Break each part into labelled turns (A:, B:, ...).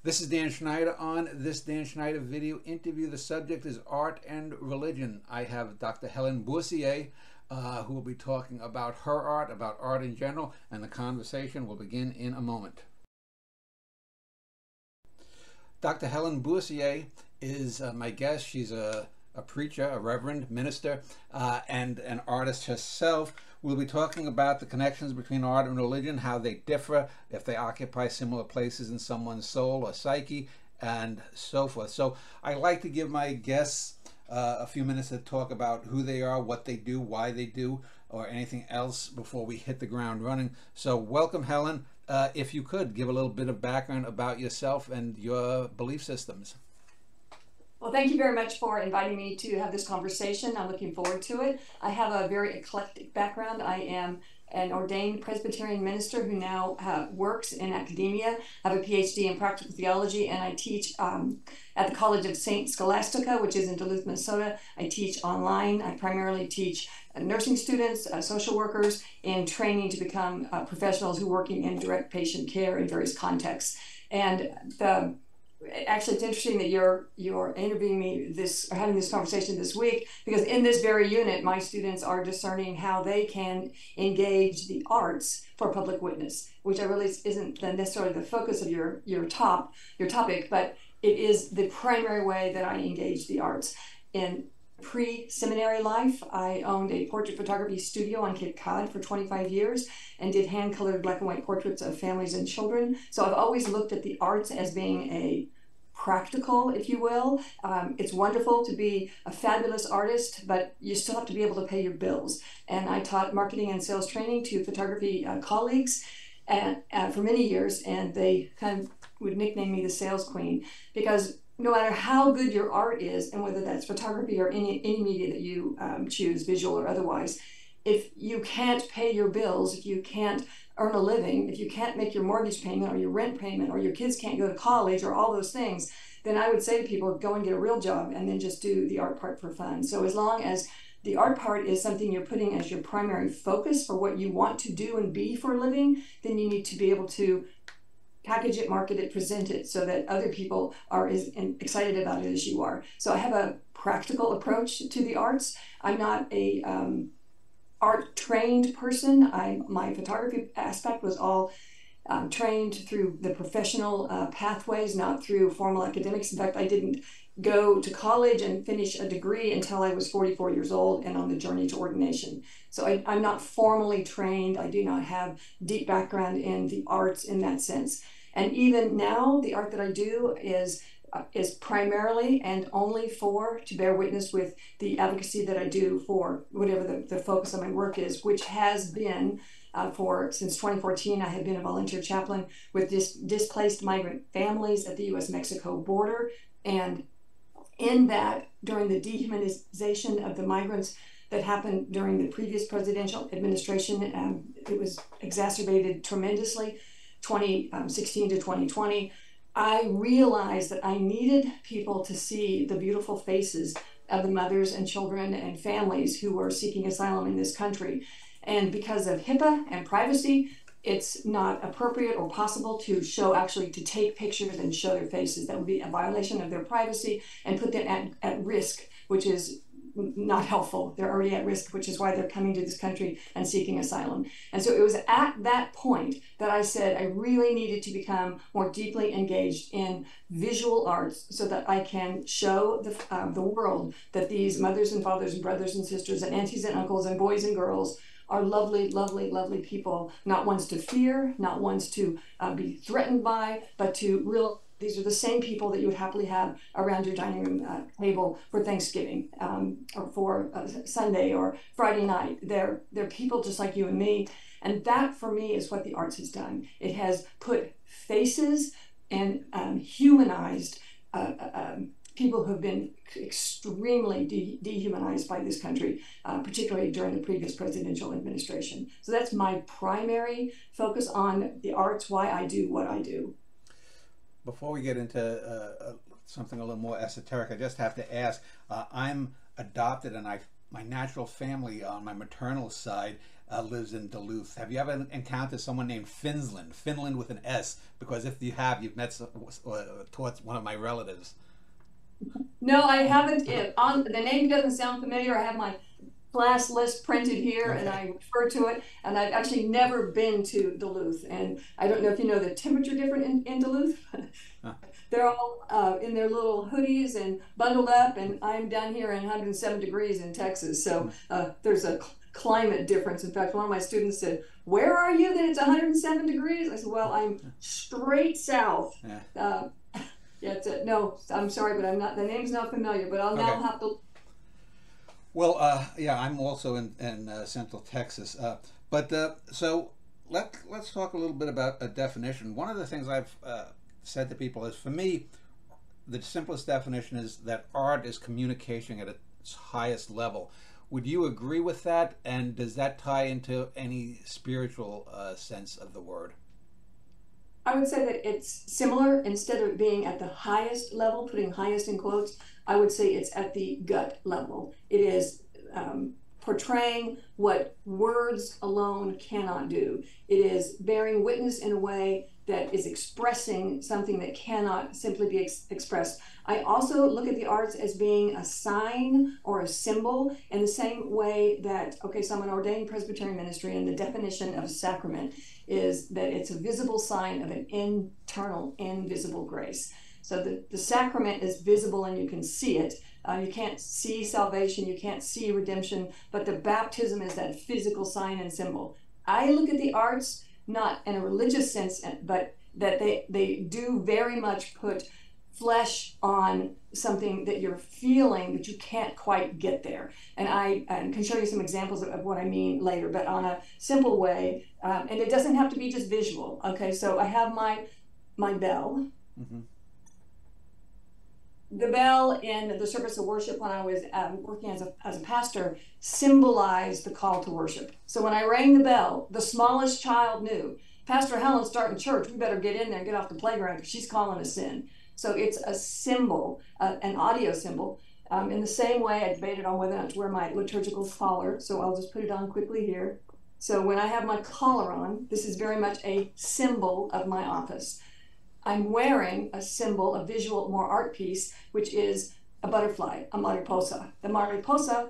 A: This is Dan Schneider. On this Dan Schneider video interview, the subject is art and religion. I have Dr. Helen Boursier, who will be talking about her art, about art in general, and the conversation will begin in a moment. Dr. Helen Boursier is my guest. She's a preacher, a reverend, minister, and an artist herself. We'll be talking about the connections between art and religion, how they differ, if they occupy similar places in someone's soul or psyche, and so forth. So I like to give my guests a few minutes to talk about who they are, what they do, why they do, or anything else before we hit the ground running. So welcome, Helen. If you could, give a little bit of background about yourself and your belief systems.
B: Well, thank you very much for inviting me to have this conversation. I'm looking forward to it. I have a very eclectic background. I am an ordained Presbyterian minister who now works in academia. I have a PhD in practical theology, and I teach at the College of St. Scholastica, which is in Duluth, Minnesota. I teach online. I primarily teach nursing students, social workers in training to become professionals who are working in direct patient care in various contexts. And actually, it's interesting that you're interviewing me or having this conversation this week, because in this very unit, my students are discerning how they can engage the arts for public witness, which I realize isn't necessarily the focus of your topic, but it is the primary way that I engage the arts. In pre-seminary life, I owned a portrait photography studio on Cape Cod for 25 years and did hand-colored black and white portraits of families and children. So I've always looked at the arts as being a practical, if you will. It's wonderful to be a fabulous artist, but you still have to be able to pay your bills. And I taught marketing and sales training to photography colleagues for many years, and they kind of would nickname me the sales queen, because no matter how good your art is, and whether that's photography or any media that you choose, visual or otherwise, if you can't pay your bills, if you can't earn a living, if you can't make your mortgage payment or your rent payment, or your kids can't go to college or all those things, then I would say to people, go and get a real job and then just do the art part for fun. So as long as the art part is something you're putting as your primary focus for what you want to do and be for a living, then you need to be able to package it, market it, present it so that other people are as excited about it as you are. So I have a practical approach to the arts. I'm not a art trained person. My photography aspect was all trained through the professional pathways, not through formal academics. In fact, I didn't go to college and finish a degree until I was 44 years old and on the journey to ordination. So I'm not formally trained. I do not have deep background in the arts in that sense. And even now, the art that I do is primarily and only to bear witness with the advocacy that I do for whatever the focus of my work is, which has been since 2014. I have been a volunteer chaplain with displaced migrant families at the U.S.-Mexico border. And in that, during the dehumanization of the migrants that happened during the previous presidential administration, it was exacerbated tremendously, 2016 to 2020. I realized that I needed people to see the beautiful faces of the mothers and children and families who were seeking asylum in this country. And because of HIPAA and privacy, it's not appropriate or possible to take pictures and show their faces. That would be a violation of their privacy and put them at risk, which is not helpful. They're already at risk, which is why they're coming to this country and seeking asylum. And so it was at that point that I said I really needed to become more deeply engaged in visual arts so that I can show the world that these mothers and fathers and brothers and sisters and aunties and uncles and boys and girls are lovely, lovely, lovely people, not ones to fear, not ones to be threatened by, but to these are the same people that you would happily have around your dining room table for Thanksgiving or for Sunday or Friday night. They're people just like you and me. And that, for me, is what the arts has done. It has put faces and humanized people who have been extremely dehumanized by this country, particularly during the previous presidential administration. So that's my primary focus on the arts, why I do what I do.
A: Before we get into something a little more esoteric, I just have to ask, I'm adopted, and my natural family on my maternal side lives in Duluth. Have you ever encountered someone named Finland? Finland with an S, because if you have, you've met taught one of my relatives.
B: No, I haven't. On the name doesn't sound familiar. I have my class list printed here, and I refer to it. And I've actually never been to Duluth, and I don't know if you know the temperature difference in Duluth. Huh. They're all in their little hoodies and bundled up, and I'm down here in 107 degrees in Texas. So there's a climate difference. In fact, one of my students said, "Where are you that it's 107 degrees?" I said, "Well, I'm straight south." Yeah. Yeah, no, I'm sorry, but I'm not. The name's not familiar, but I'll now have to.
A: Well, yeah, I'm also in Central Texas, so let's talk a little bit about a definition. One of the things I've said to people is, for me, the simplest definition is that art is communication at its highest level. Would you agree with that? And does that tie into any spiritual sense of the word?
B: I would say that it's similar. Instead of being at the highest level, putting highest in quotes, I would say it's at the gut level. It is portraying what words alone cannot do. It is bearing witness in a way that is expressing something that cannot simply be expressed. I also look at the arts as being a sign or a symbol, in the same way that, so I'm an ordained Presbyterian ministry, and the definition of a sacrament is that it's a visible sign of an internal, invisible grace. So the sacrament is visible and you can see it. You can't see salvation, you can't see redemption, but the baptism is that physical sign and symbol. I look at the arts not in a religious sense, but that they do very much put flesh on something that you're feeling, but you can't quite get there. And I can show you some examples of what I mean later, but on a simple way, and it doesn't have to be just visual. Okay, so I have my bell. Mm-hmm. The bell in the service of worship when I was working as a pastor symbolized the call to worship. So when I rang the bell, the smallest child knew, Pastor Helen's starting church, we better get in there and get off the playground because she's calling us in. So it's a symbol, an audio symbol. In the same way, I debated on whether or not to wear my liturgical collar, so I'll just put it on quickly here. So when I have my collar on, this is very much a symbol of my office. I'm wearing a symbol, a visual, more art piece, which is a butterfly, a mariposa. The mariposa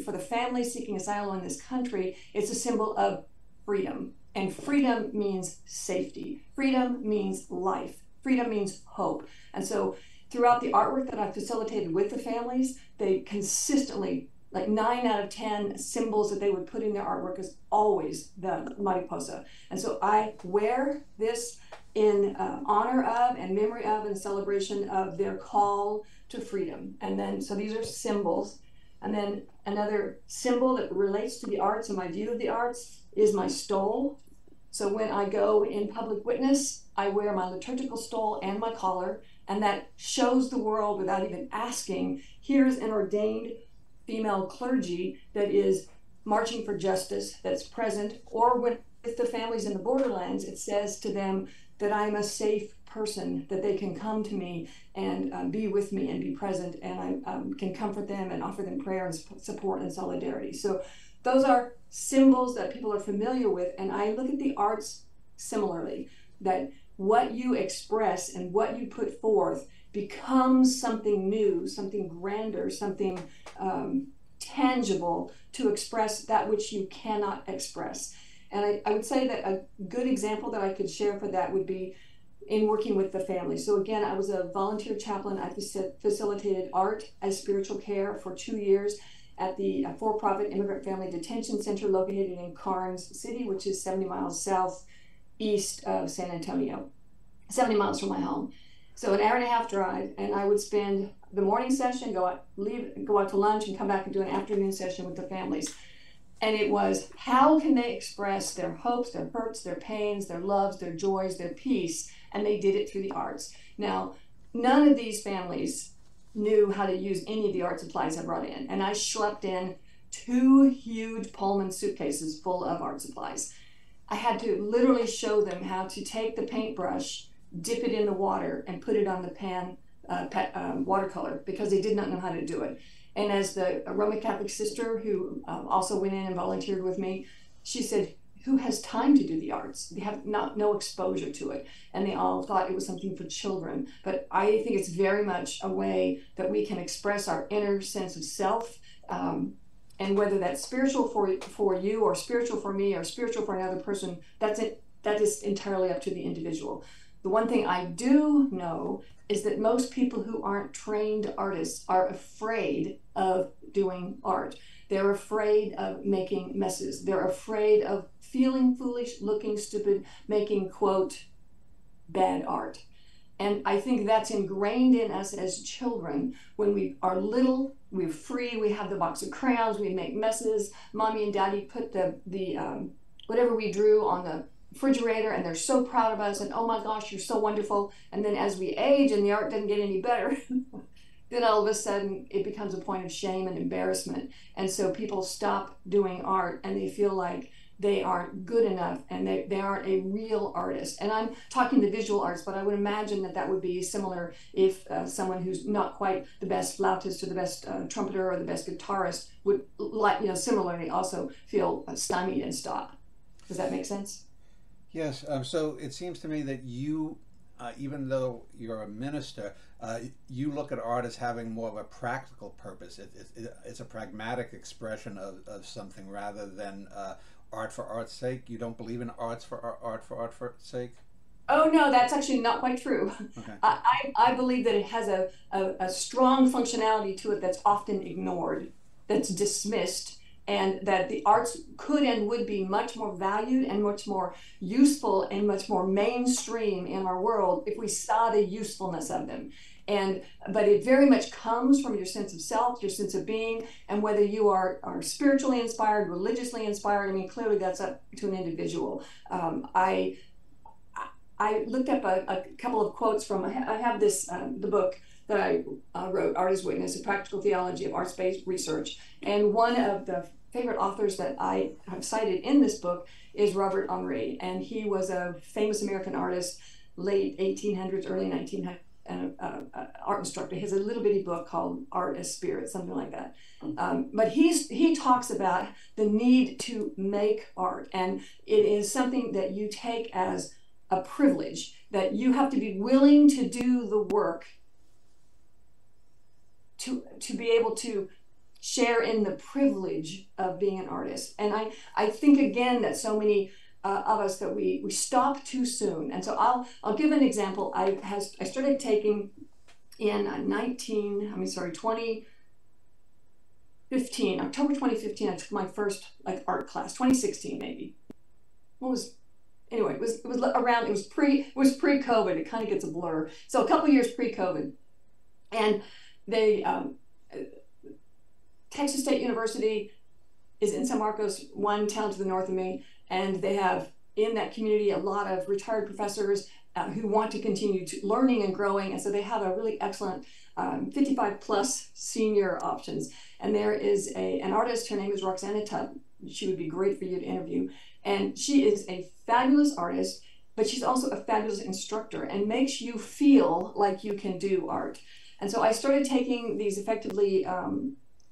B: for the family seeking asylum in this country, it's a symbol of freedom. And freedom means safety. Freedom means life. Freedom means hope. And so throughout the artwork that I've facilitated with the families, they consistently, like 9 out of 10 symbols that they would put in their artwork is always the mariposa. And so I wear this in honor of and memory of and celebration of their call to freedom. And then, so these are symbols. And then another symbol that relates to the arts and my view of the arts is my stole. So when I go in public witness, I wear my liturgical stole and my collar, and that shows the world without even asking, here's an ordained female clergy that is marching for justice, that's present, or with the families in the borderlands, it says to them that I'm a safe person, that they can come to me and be with me and be present, and I can comfort them and offer them prayer and support and solidarity. So those are symbols that people are familiar with, and I look at the arts similarly, that what you express and what you put forth becomes something new, something grander, something tangible to express that which you cannot express. And I would say that a good example that I could share for that would be in working with the family. So again, I was a volunteer chaplain. I facilitated art as spiritual care for 2 years at the for-profit Immigrant Family Detention Center located in Carnes City, which is 70 miles southeast of San Antonio, 70 miles from my home. So an hour and a half drive, and I would spend the morning session, go out to lunch, and come back and do an afternoon session with the families. And it was, how can they express their hopes, their hurts, their pains, their loves, their joys, their peace? And they did it through the arts. Now, none of these families knew how to use any of the art supplies I brought in. And I schlepped in 2 huge Pullman suitcases full of art supplies. I had to literally show them how to take the paintbrush, dip it in the water, and put it on the pan watercolor, because they did not know how to do it. And as the Roman Catholic sister who also went in and volunteered with me she said, who has time to do the arts? They have no exposure to it. And they all thought it was something for children. But I think it's very much a way that we can express our inner sense of self. And whether that's spiritual for you or spiritual for me or spiritual for another person, that is entirely up to the individual. The one thing I do know is that most people who aren't trained artists are afraid of doing art. They're afraid of making messes. They're afraid of feeling foolish, looking stupid, making, quote, bad art. And I think that's ingrained in us as children. When we are little, we're free, we have the box of crayons, we make messes. Mommy and Daddy put the whatever we drew on the refrigerator, and they're so proud of us, and oh my gosh, you're so wonderful. And then as we age and the art doesn't get any better, then all of a sudden it becomes a point of shame and embarrassment. And so people stop doing art and they feel like they aren't good enough and they aren't a real artist. And I'm talking the visual arts, but I would imagine that would be similar if someone who's not quite the best flautist or the best trumpeter or the best guitarist would, like, similarly also feel stymied and stop. Does that make sense?
A: Yes. So it seems to me that you, even though you're a minister, you look at art as having more of a practical purpose. It's a pragmatic expression of something rather than art for art's sake. You don't believe in art for art's sake?
B: Oh no, that's actually not quite true.
A: Okay.
B: I believe that it has a strong functionality to it that's often ignored, that's dismissed, and that the arts could and would be much more valued and much more useful and much more mainstream in our world if we saw the usefulness of them. But it very much comes from your sense of self, your sense of being, and whether you are spiritually inspired, religiously inspired. I mean, clearly that's up to an individual. I looked up a couple of quotes from, I have this, the book that I wrote, Art as Witness, A Practical Theology of Arts-Based Research. And one of the favorite authors that I have cited in this book is Robert Henri. And he was a famous American artist, late 1800s, early 1900s, and art instructor. He has a little bitty book called Art as Spirit, something like that. But he talks about the need to make art. And it is something that you take as a privilege, that you have to be willing to do the work to be able to share in the privilege of being an artist. And I think again that so many of us that we stop too soon. And so I'll give an example. I started taking in 2015, October 2015, I took my first art class, 2016 maybe. Anyway, it was pre-COVID. It kind of gets a blur. So a couple years pre-COVID. And they, Texas State University is in San Marcos, one town to the north of me, and they have in that community a lot of retired professors who want to continue learning and growing, and so they have a really excellent 55 plus senior options. And there is an artist, her name is Roxana Tutt. She would be great for you to interview, and she is a fabulous artist, but she's also a fabulous instructor and makes you feel like you can do art. And so I started taking these effectively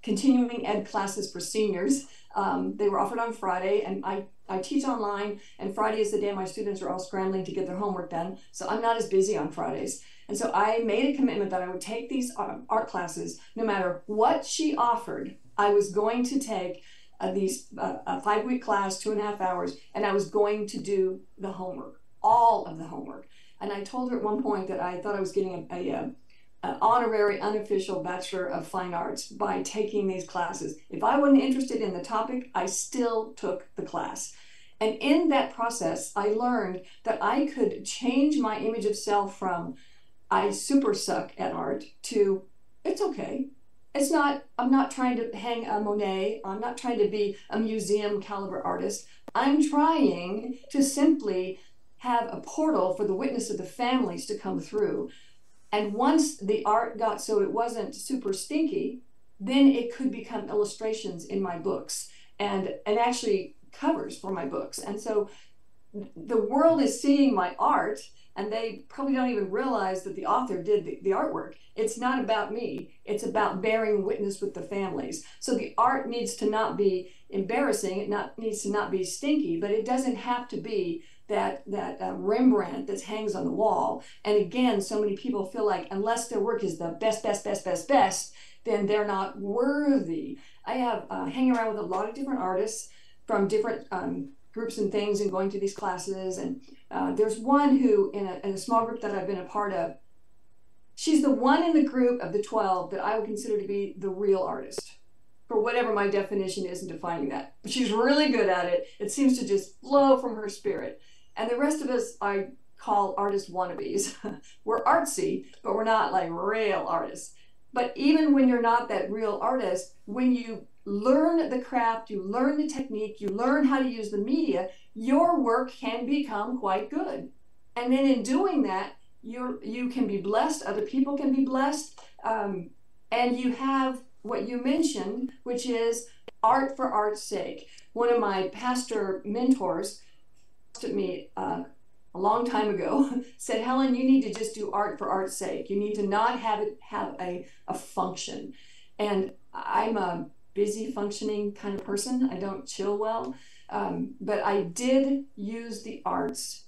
B: continuing ed classes for seniors. They were offered on Friday, and I teach online, and Friday is the day my students are all scrambling to get their homework done, so I'm not as busy on Fridays. And so I made a commitment that I would take these art classes, no matter what she offered. I was going to take these a 5-week class, 2.5 hours, and I was going to do the homework, all of the homework. And I told her at one point that I thought I was getting an honorary, unofficial Bachelor of Fine Arts by taking these classes. If I wasn't interested in the topic, I still took the class. And in that process, I learned that I could change my image of self from I super suck at art to it's okay. It's not, I'm not trying to hang a Monet. I'm not trying to be a museum caliber artist. I'm trying to simply have a portal for the witness of the families to come through. And once the art got so it wasn't super stinky, then it could become illustrations in my books and actually covers for my books. And so the world is seeing my art, and they probably don't even realize that the author did the artwork. It's not about me. It's about bearing witness with the families. So the art needs to not be embarrassing. It needs to not be stinky, but it doesn't have to be that Rembrandt that hangs on the wall. And again, so many people feel like unless their work is the best, then they're not worthy. I have hang around with a lot of different artists from different groups and things, and going to these classes. And there's one who, in a small group that I've been a part of, she's the one in the group of the 12 that I would consider to be the real artist, for whatever my definition is in defining that. But she's really good at it. It seems to just flow from her spirit. And the rest of us, I call artist wannabes. We're artsy, but we're not like real artists. But even when you're not that real artist, when you learn the craft, you learn the technique, you learn how to use the media, your work can become quite good. And then in doing that, you can be blessed, other people can be blessed, and you have what you mentioned, which is art for art's sake. One of my pastor mentors asked me a long time ago, said, Helen, you need to just do art for art's sake. You need to not have it have a function. And I'm a busy functioning kind of person. I don't chill well, but I did use the arts.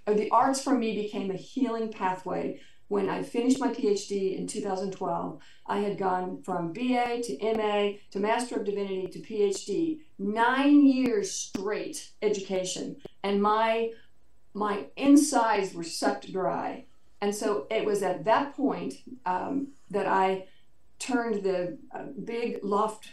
B: The arts for me became a healing pathway. When I finished my PhD in 2012, I had gone from BA to MA to Master of Divinity to PhD, 9 years straight education, and my insides were sucked dry. And so it was at that point that I turned the big loft,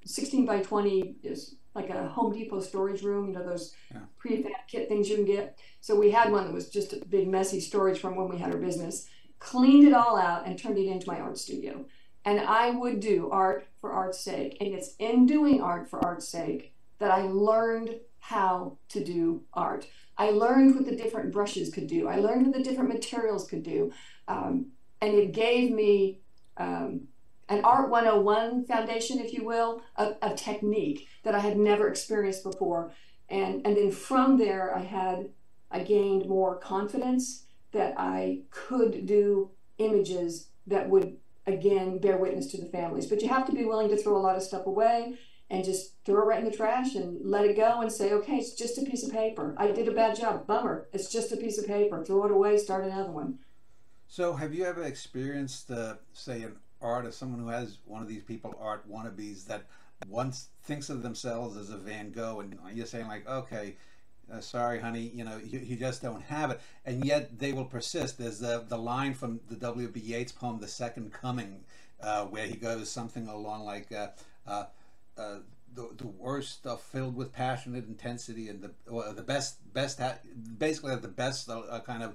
B: 16 by 20, is like a Home Depot storage room, you know, those prefab kit things you can get. So we had one that was just a big messy storage from when we had our business, cleaned it all out and turned it into my art studio. And I would do art for art's sake. And it's in doing art for art's sake that I learned how to do art. I learned what the different brushes could do. I learned what the different materials could do. And it gave me an Art 101 foundation, if you will, of technique that I had never experienced before. And then from there, I gained more confidence that I could do images that would, again, bear witness to the families. But you have to be willing to throw a lot of stuff away and just throw it right in the trash and let it go and say, okay, it's just a piece of paper. I did a bad job. Bummer. It's just a piece of paper. Throw it away, start another one.
A: So have you ever experienced, say, an artist, someone who has one of these people art wannabes that once thinks of themselves as a Van Gogh, and you're saying like, okay, sorry, honey, you know, you just don't have it, and yet they will persist. There's the line from the W.B. Yeats poem, The Second Coming, where he goes something along like, the worst are filled with passionate intensity, and the best basically the best are kind of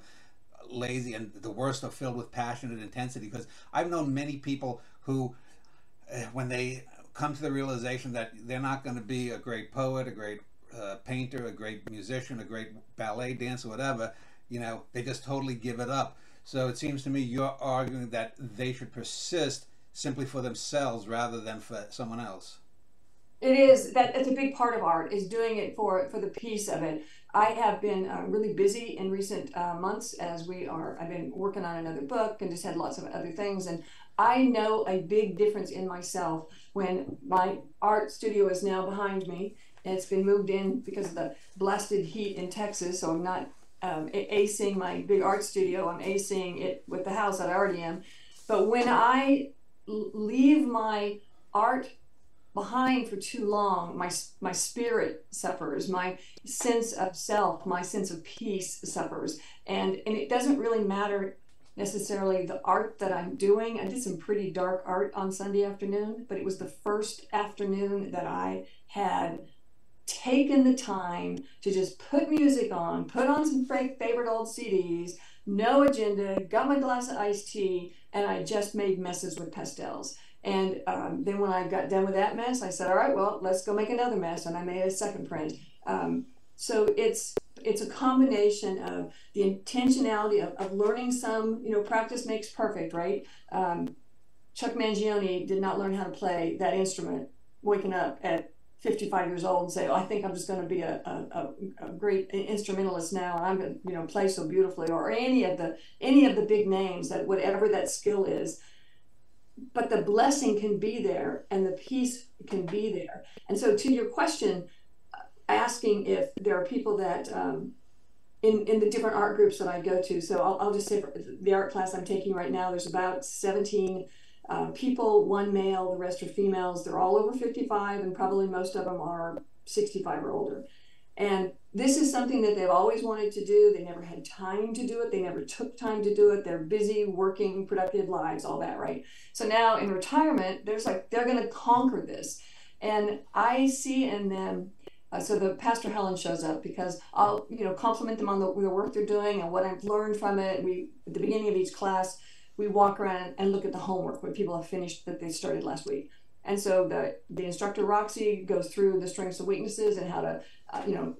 A: lazy, and the worst are filled with passionate intensity. Because I've known many people who, when they come to the realization that they're not going to be a great poet, a great painter, a great musician, a great ballet dancer, whatever, you know, they just totally give it up. So it seems to me you're arguing that they should persist simply for themselves rather than for someone else.
B: It is that it's a big part of art, is doing it for the piece of it. I have been really busy in recent months I've been working on another book and just had lots of other things. And I know a big difference in myself when my art studio is now behind me, and it's been moved in because of the blasted heat in Texas. So I'm not acing my big art studio, I'm acing it with the house that I already am. But when I leave my art behind for too long, my spirit suffers, my sense of self, my sense of peace suffers. And it doesn't really matter necessarily the art that I'm doing. I did some pretty dark art on Sunday afternoon, but it was the first afternoon that I had taken the time to just put music on, put on some favorite old CDs, no agenda, got my glass of iced tea, and I just made messes with pastels. And then when I got done with that mess, I said, all right, well, let's go make another mess. And I made a second print. So it's a combination of the intentionality of learning some, practice makes perfect, right? Chuck Mangione did not learn how to play that instrument waking up at 55 years old and say, oh, I think I'm just going to be a great instrumentalist now, and I'm going to, you know, play so beautifully, or any of the big names, that whatever that skill is. But the blessing can be there, and the peace can be there. And so, to your question, asking if there are people that in the different art groups that I go to. So I'll just say, for the art class I'm taking right now, there's about 17 people, one male, the rest are females. They're all over 55, and probably most of them are 65 or older. And this is something that they've always wanted to do. They never had time to do it. They never took time to do it. They're busy working, productive lives, all that, right? So now in retirement, there's like, they're going to conquer this. And I see in them, so the Pastor Helen shows up because I'll, you know, compliment them on the work they're doing and what I've learned from it. We, at the beginning of each class, we walk around and look at the homework, what people have finished that they started last week. And so the instructor, Roxy, goes through the strengths and weaknesses and how to, you know,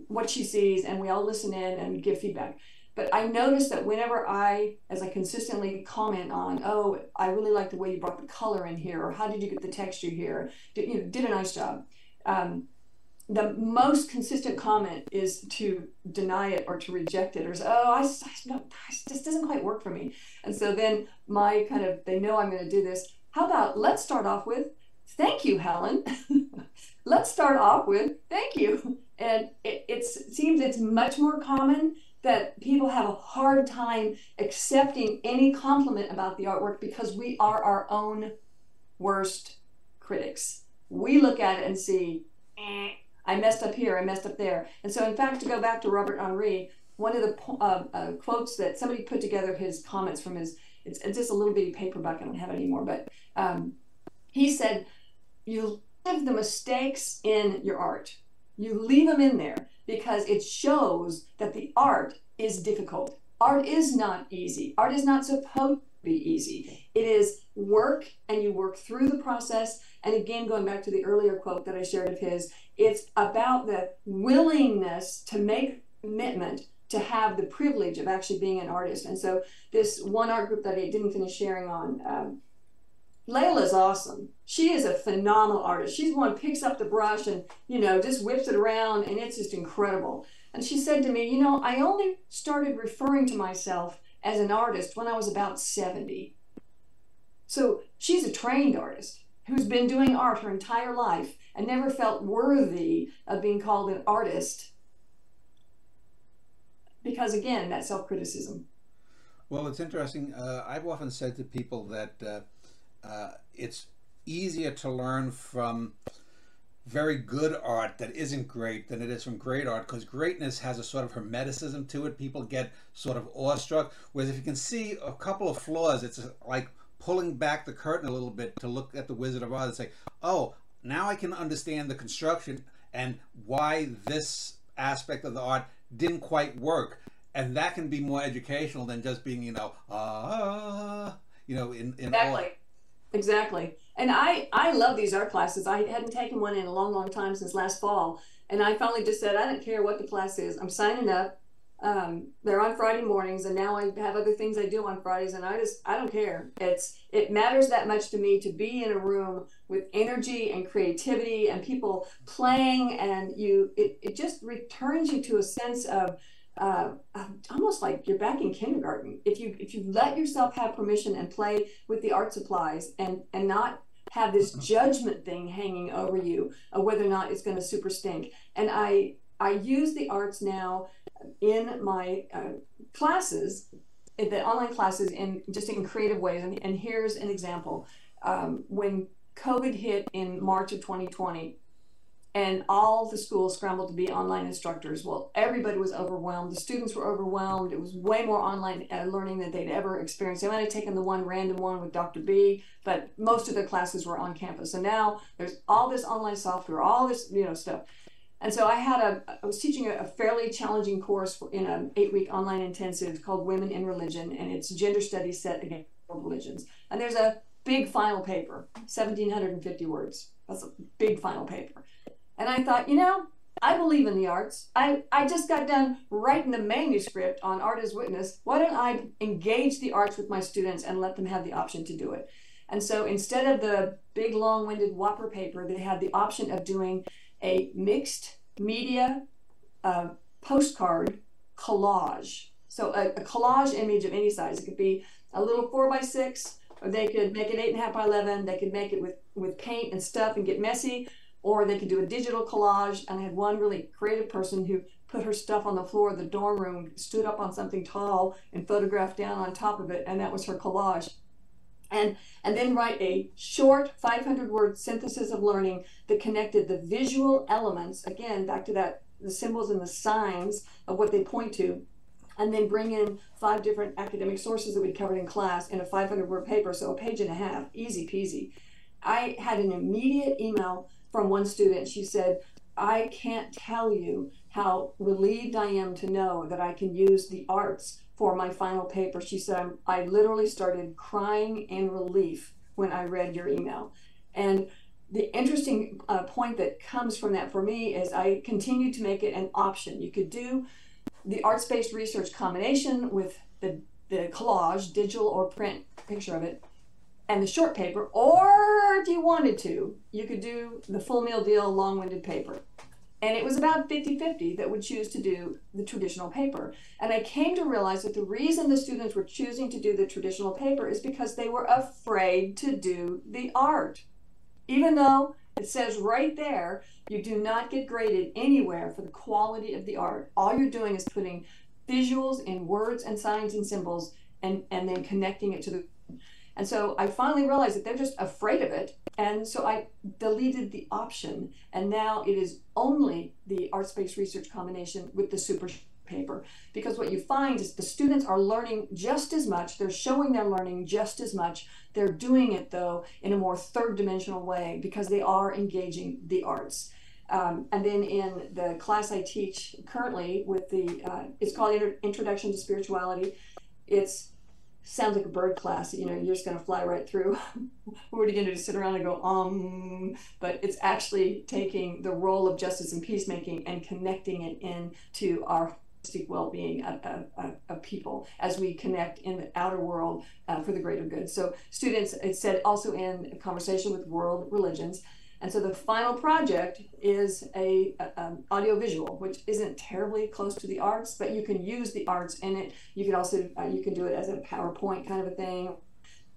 B: what she sees, and we all listen in and give feedback. But I noticed that whenever as I consistently comment on, oh, I really like the way you brought the color in here, or how did you get the texture here, did a nice job. The most consistent comment is to deny it or to reject it, or say, oh, this doesn't quite work for me. And so then they know I'm going to do this. How about, let's start off with, thank you, Helen. Let's start off with, thank you. And it seems it's much more common that people have a hard time accepting any compliment about the artwork because we are our own worst critics. We look at it and see, I messed up here, I messed up there. And so, in fact, to go back to Robert Henri, one of the quotes that somebody put together, his comments from his, it's just a little bitty paperback, I don't have it anymore, but he said, you leave the mistakes in your art. You leave them in there because it shows that the art is difficult. Art is not easy. Art is not supposed to be easy. It is work, and you work through the process. And again, going back to the earlier quote that I shared of his, it's about the willingness to make commitment to have the privilege of actually being an artist. And so this one art group that I didn't finish sharing on, Layla's awesome. She is a phenomenal artist. She's the one who picks up the brush and, you know, just whips it around, and it's just incredible. And she said to me, you know, I only started referring to myself as an artist when I was about 70. So she's a trained artist who's been doing art her entire life and never felt worthy of being called an artist because, again, that self-criticism.
A: Well, it's interesting. I've often said to people that it's easier to learn from very good art that isn't great than it is from great art, because greatness has a sort of hermeticism to it. People get sort of awestruck, whereas if you can see a couple of flaws, it's like pulling back the curtain a little bit to look at the Wizard of Oz and say, oh, now I can understand the construction and why this aspect of the art didn't quite work. And that can be more educational than just being, in
B: Exactly. Exactly. And I love these art classes. I hadn't taken one in a long, long time, since last fall. And I finally just said, I don't care what the class is. I'm signing up. They're on Friday mornings, and now I have other things I do on Fridays, and I don't care. It matters that much to me to be in a room with energy and creativity and people playing, and it just returns you to a sense of almost like you're back in kindergarten. If you let yourself have permission and play with the art supplies and not have this judgment thing hanging over you of whether or not it's going to super stink. And I use the arts now in my classes, in the online classes, in creative ways. And here's an example. When COVID hit in March of 2020, and all the schools scrambled to be online instructors. Well, everybody was overwhelmed. The students were overwhelmed. It was way more online learning than they'd ever experienced. They might have taken the one random one with Dr. B, but most of their classes were on campus. So now there's all this online software, all this stuff. And so I was teaching a fairly challenging course in an 8-week online intensive called Women in Religion, and it's gender studies set against world religions. And there's a big final paper, 1,750 words. That's a big final paper. And I thought, I believe in the arts. I just got done writing the manuscript on Art as Witness. Why don't I engage the arts with my students and let them have the option to do it? And so instead of the big long-winded whopper paper, they had the option of doing a mixed media postcard collage. So a collage image of any size. It could be a little 4x6, or they could make it 8.5 by 11. They could make it with paint and stuff and get messy, or they could do a digital collage. And I had one really creative person who put her stuff on the floor of the dorm room, stood up on something tall and photographed down on top of it, and that was her collage. And then write a short 500-word synthesis of learning that connected the visual elements, again, back to that, the symbols and the signs of what they point to, and then bring in 5 different academic sources that we covered in class in a 500-word paper, so a page and a half, easy peasy. I had an immediate email from one student. She said, I can't tell you how relieved I am to know that I can use the arts for my final paper. She said, I literally started crying in relief when I read your email. And the interesting point that comes from that for me is I continued to make it an option. You could do the arts-based research combination with the collage, digital or print picture of it, and the short paper, or if you wanted to, you could do the full meal deal long-winded paper. And it was about 50-50 that would choose to do the traditional paper. And I came to realize that the reason the students were choosing to do the traditional paper is because they were afraid to do the art. Even though it says right there, you do not get graded anywhere for the quality of the art. All you're doing is putting visuals in words and signs and symbols and then connecting it to the... And so I finally realized that they're just afraid of it. And so I deleted the option. And now it is only the arts-based research combination with the super paper. Because what you find is the students are learning just as much. They're showing their learning just as much. They're doing it, though, in a more third-dimensional way because they are engaging the arts. And then in the class I teach currently with the, it's called Introduction to Spirituality. Sounds like a bird class, you know, you're just going to fly right through. We're going to just sit around and go, but it's actually taking the role of justice and peacemaking and connecting it into our holistic well-being of people as we connect in the outer world for the greater good. So students, it said also in conversation with world religions. And so the final project is a audiovisual, which isn't terribly close to the arts, but you can use the arts in it. You can also, you can do it as a PowerPoint kind of a thing,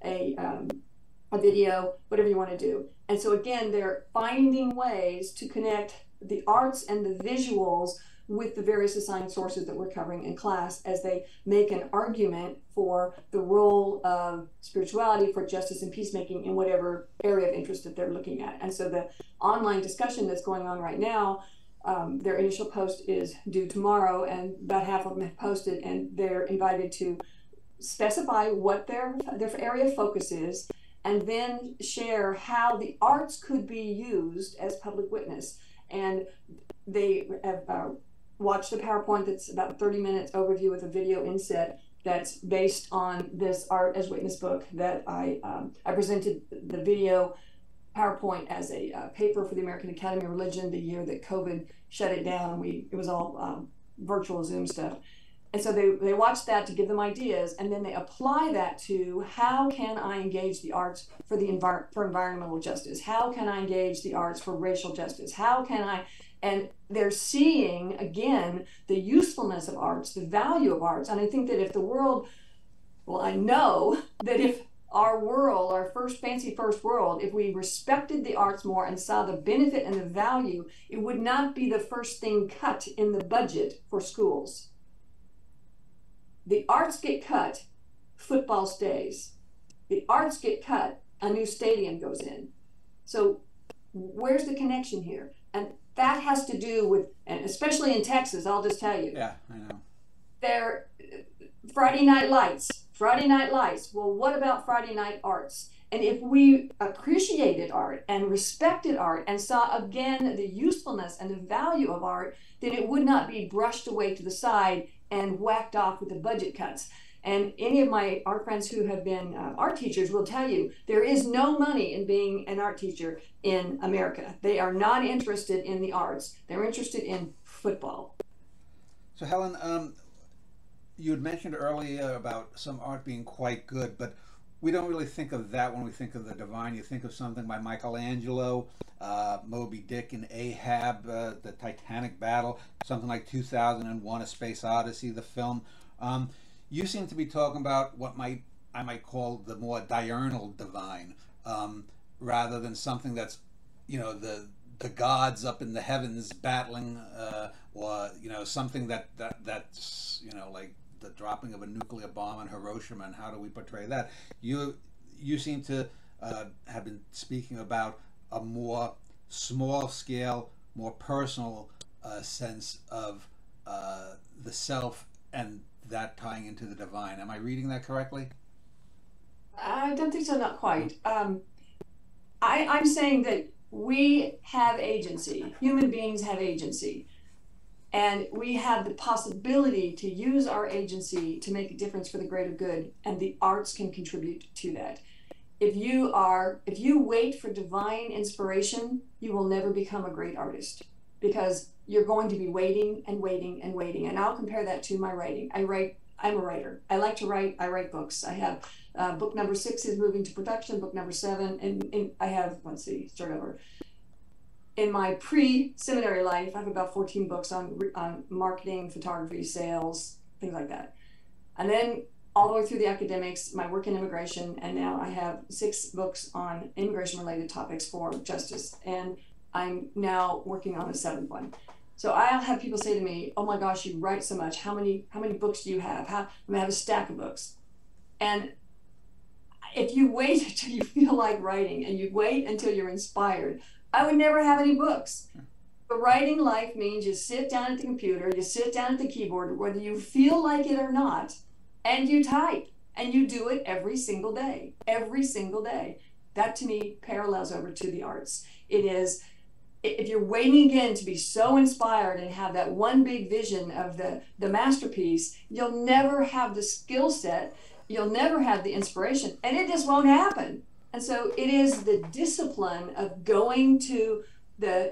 B: a video, whatever you want to do. And so again, they're finding ways to connect the arts and the visuals with the various assigned sources that we're covering in class as they make an argument for the role of spirituality, for justice and peacemaking in whatever area of interest that they're looking at. And so the online discussion that's going on right now, their initial post is due tomorrow, and about half of them have posted, and they're invited to specify what their area of focus is, and then share how the arts could be used as public witness. And they have watch the PowerPoint that's about 30 minutes overview with a video inset that's based on this Art as Witness book that I presented the video PowerPoint as a paper for the American Academy of Religion the year that COVID shut it down. And it was all virtual Zoom stuff. And so they watched that to give them ideas, and then they apply that to how can I engage the arts for for environmental justice? How can I engage the arts for racial justice? How can I... And they're seeing, again, the usefulness of arts, the value of arts. And I think that if the world, well, I know that if our world, our fancy first world, if we respected the arts more and saw the benefit and the value, it would not be the first thing cut in the budget for schools. The arts get cut, football stays. The arts get cut, a new stadium goes in. So where's the connection here? And that has to do with, and especially in Texas, I'll just tell you.
A: Yeah, I know.
B: They're Friday night lights. Well, what about Friday night arts? And if we appreciated art and respected art and saw again the usefulness and the value of art, then it would not be brushed away to the side and whacked off with the budget cuts. And any of my art friends who have been art teachers will tell you there is no money in being an art teacher in America. They are not interested in the arts. They're interested in football.
A: So Helen, you had mentioned earlier about some art being quite good, but we don't really think of that when we think of the divine. You think of something by Michelangelo, Moby Dick and Ahab, the Titanic battle, something like 2001: A Space Odyssey, the film. You seem to be talking about what I might call the more diurnal divine, rather than something that's, the gods up in the heavens battling, or something that's like the dropping of a nuclear bomb in Hiroshima, and how do we portray that? You seem to have been speaking about a more small scale, more personal sense of the self, and that tying into the divine. Am I reading that correctly?
B: I don't think so, not quite. I'm saying that we have agency. Human beings have agency. And we have the possibility to use our agency to make a difference for the greater good, and the arts can contribute to that. If you wait for divine inspiration, you will never become a great artist, because you're going to be waiting and waiting and waiting. And I'll compare that to my writing. I'm a writer. I like to write. I write books. I have book number 6 is moving to production, book number 7, and I have, let's see, start over. In my pre-seminary life, I have about 14 books on marketing, photography, sales, things like that. And then all the way through the academics, my work in immigration, and now I have 6 books on immigration-related topics for justice. And I'm now working on the 7th one. So I'll have people say to me, "Oh my gosh, you write so much. How many books do you have?" I have a stack of books. And if you wait until you feel like writing, and you wait until you're inspired, I would never have any books. But writing life means you sit down at the computer, you sit down at the keyboard, whether you feel like it or not, and you type. And you do it every single day. Every single day. That to me parallels over to the arts. It is, if you're waiting again to be so inspired and have that one big vision of the masterpiece, you'll never have the skill set, you'll never have the inspiration, and it just won't happen. And so it is the discipline of going to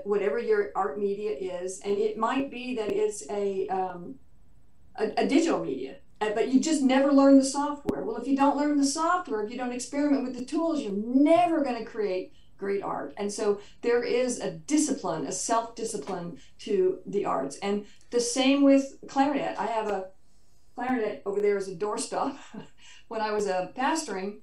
B: whatever your art media is, and it might be that it's a digital media, but you just never learn the software. Well, if you don't learn the software, if you don't experiment with the tools, you're never going to create great art. And so there is a discipline, a self-discipline to the arts. And the same with clarinet. I have a clarinet over there as a doorstop. When I was pastoring,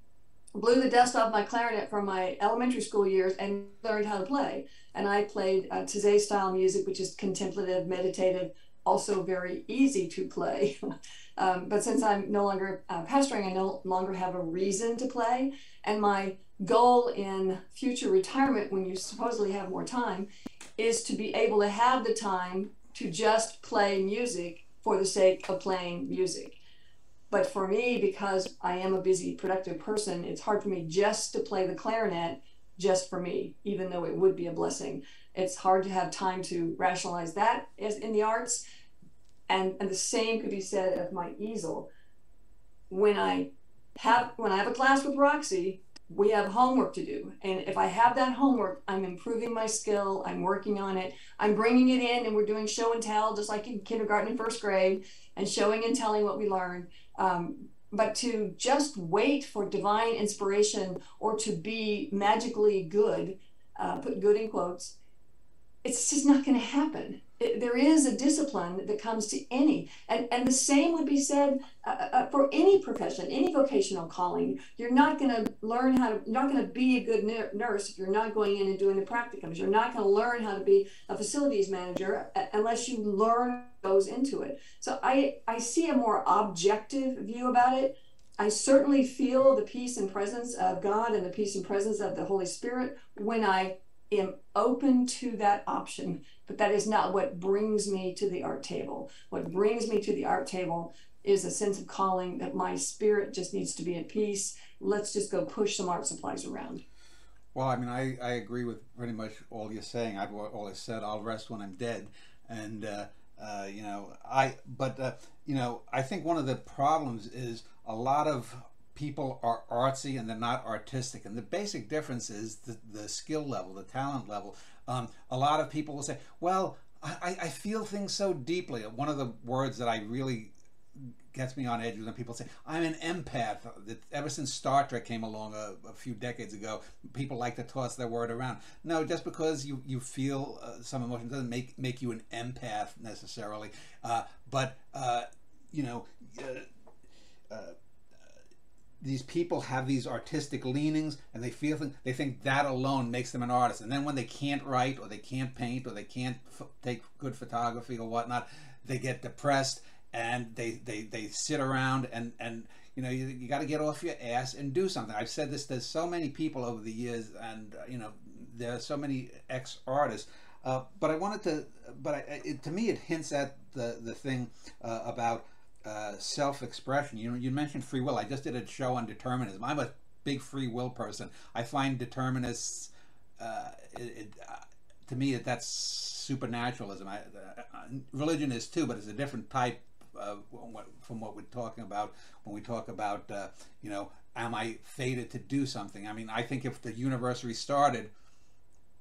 B: blew the dust off my clarinet from my elementary school years and learned how to play. And I played Taizé style music, which is contemplative, meditative, also very easy to play. But since I'm no longer pastoring, I no longer have a reason to play. And my goal in future retirement, when you supposedly have more time, is to be able to have the time to just play music for the sake of playing music. But for me, because I am a busy, productive person, it's hard for me just to play the clarinet just for me, even though it would be a blessing. It's hard to have time to rationalize that as in the arts. And the same could be said of my easel. When I have a class with Roxy, we have homework to do. And if I have that homework, I'm improving my skill, I'm working on it, I'm bringing it in, and we're doing show and tell, just like in kindergarten and first grade, and showing and telling what we learned. But to just wait for divine inspiration or to be magically good, put good in quotes, it's just not going to happen. There is a discipline that comes to any, and the same would be said for any profession, any vocational calling. You're not going to learn you're not going to be a good nurse if you're not going in and doing the practicums. You're not going to learn how to be a facilities manager unless you learn what goes into it. So I see a more objective view about it. I certainly feel the peace and presence of God and the peace and presence of the Holy Spirit when I am open to that option, but that is not what brings me to the art table. What brings me to the art table is a sense of calling that my spirit just needs to be at peace. Let's just go push some art supplies around.
A: Well, I mean, I agree with pretty much all you're saying. I've always said I'll rest when I'm dead, and I think one of the problems is a lot of people are artsy and they're not artistic, and the basic difference is the skill level, the talent level. A lot of people will say, well, I feel things so deeply. One of the words that I really gets me on edge when people say I'm an empath. Ever since Star Trek came along a few decades ago, people like to toss that word around. No, just because you feel some emotion doesn't make you an empath necessarily. But you know, these people have these artistic leanings, and they think that alone makes them an artist. And then when they can't write, or they can't paint, or they can't take good photography or whatnot, they get depressed, and they sit around, and you know, you got to get off your ass and do something. I've said this to so many people over the years, and you know, there are so many ex-artists. But I wanted to, to me, it hints at the thing about self-expression. You mentioned free will. I just did a show on determinism. I'm a big free will person. I find determinists, to me, that's supernaturalism. Religion is too, but it's a different type from what we're talking about when we talk about, you know, am I fated to do something? I mean, I think if the universe restarted,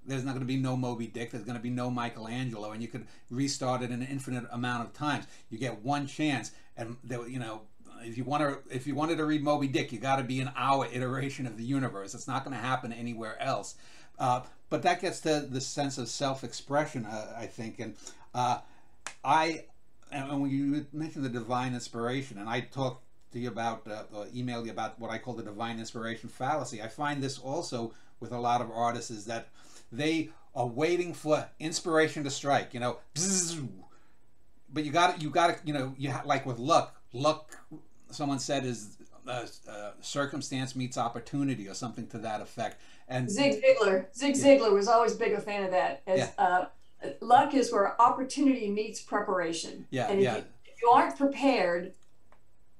A: there's not going to be no Moby Dick. There's going to be no Michelangelo, and you could restart it an infinite amount of times. You get one chance, and there, you know, if you wanted to read Moby Dick, you got to be an hour iteration of the universe. It's not going to happen anywhere else. But that gets to the sense of self-expression, I think, and and when you mentioned the divine inspiration, and I talked to you about, or emailed you about what I call the divine inspiration fallacy. I find this also with a lot of artists, is that they are waiting for inspiration to strike, you know, bzzz, but you got to, you know, like with luck, someone said is circumstance meets opportunity, or something to that effect. And
B: Zig Ziglar was always a big fan of that. Luck is where opportunity meets preparation. And if you aren't prepared,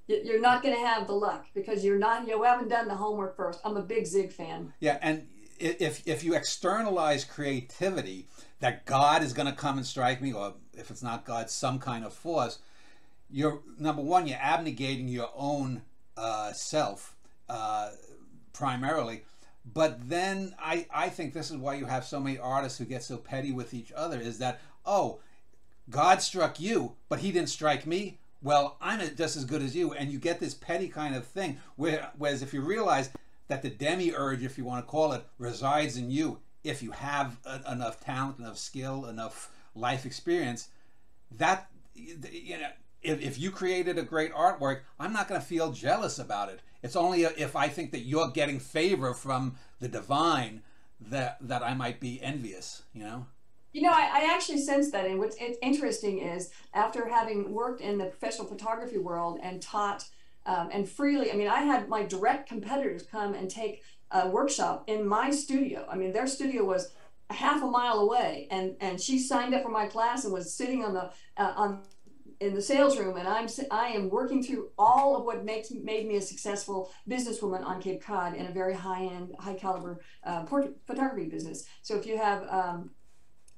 B: you're not going to have the luck, because you haven't done the homework first. I'm a big Zig fan.
A: Yeah, and if you externalize creativity, that God is going to come and strike me, or if it's not God, some kind of force, you're, number one, you're abnegating your own self primarily. But then I think this is why you have so many artists who get so petty with each other, is that, oh, God struck you, but he didn't strike me. Well, I'm just as good as you. And you get this petty kind of thing, whereas if you realize that the demiurge, if you want to call it, resides in you, if you have enough talent, enough skill, enough life experience, that, you know, if you created a great artwork, I'm not going to feel jealous about it. It's only if I think that you're getting favor from the divine that I might be envious, you know?
B: You know, I actually sense that. And what's interesting is, after having worked in the professional photography world and taught and freely, I mean, I had my direct competitors come and take a workshop in my studio. I mean, their studio was a half a mile away, and she signed up for my class and was sitting in the sales room, and I am working through all of what made me a successful businesswoman on Cape Cod in a very high-end, high-caliber portrait photography business. So if you have,